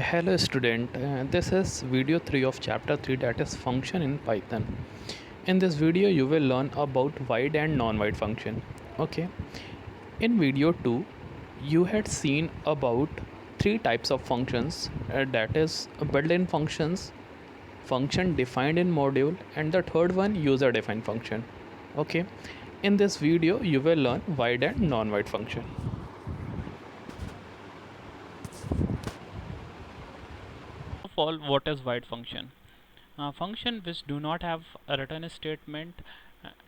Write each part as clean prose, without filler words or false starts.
Hello student, this is video 3 of chapter 3, that is function in Python. In this video you will learn about void and non-void function. Okay. In video 2 you had seen about three types of functions, that is built-in functions, function defined in module, and the third one user defined function. Okay. In this video you will learn void and non-void function. Of all, what is void function? Function which do not have a return statement,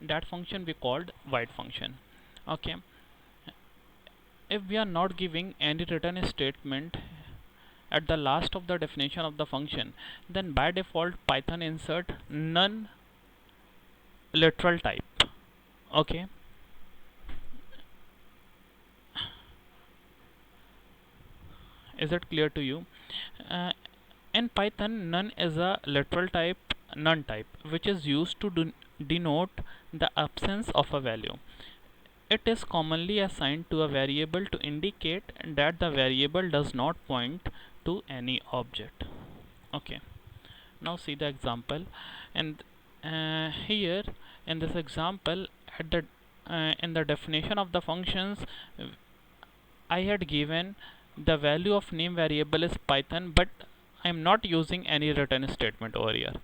that function we called void function. Okay, if we are not giving any return statement at the last of the definition of the function, then by default Python insert none literal type. Okay, is it clear to you? uh, in Python, none is a literal type, none type, which is used to denote the absence of a value. It is commonly assigned to a variable to indicate that the variable does not point to any object. Okay, now see the example. And here in this example, at the in the definition of the functions, I had given the value of name variable is Python, but I am not using any return statement over here.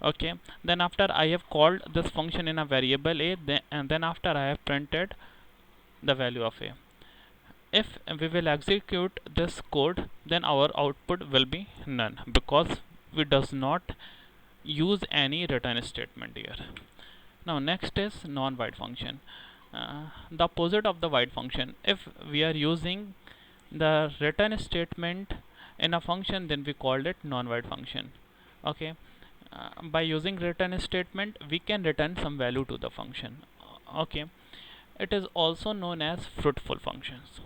Okay, then after I have called this function in a variable a, and then after I have printed the value of a. If we will execute this code, then our output will be none, because we does not use any return statement here. Now next is non-void function, the opposite of the void function. If we are using the return statement in a function, then we called it non-void function. Okay, by using return statement we can return some value to the function. Okay, it is also known as fruitful functions.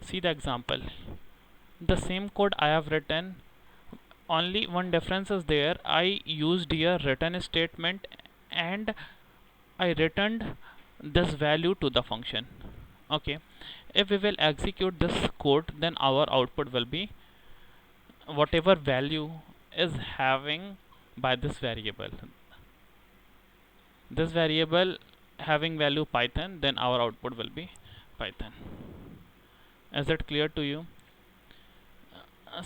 See the example. The same code I have written, only one difference is there. I used here return statement and I returned this value to the function. Okay, if we will execute this code, then our output will be whatever value is having by this variable. This variable having value Python, then our output will be Python. Is it clear to you?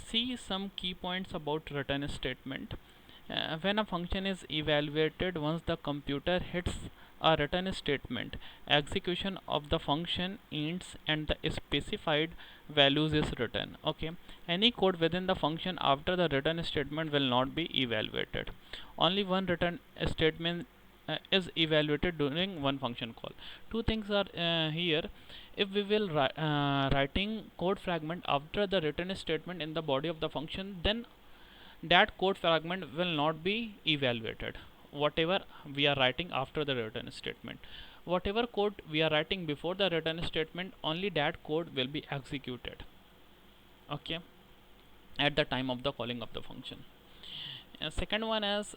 See some key points about return statement. When a function is evaluated, once the computer hits a return statement, execution of the function ends and the specified values is written. Okay, any code within the function after the return statement will not be evaluated. Only one return statement is evaluated during one function call. Two things are here. If we will writing code fragment after the return statement in the body of the function, then that code fragment will not be evaluated. Whatever we are writing after the return statement, whatever code we are writing before the return statement, only that code will be executed. Okay, at the time of the calling of the function. And second one is,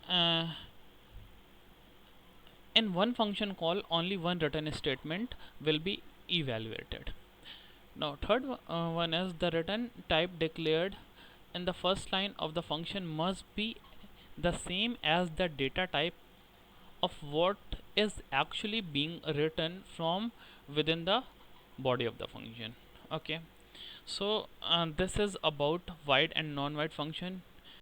uh, in one function call only one return statement will be evaluated. Now third one is, the return type declared in the first line of the function must be the same as the data type of what is actually being written from within the body of the function. Okay, so this is about void and non-void function.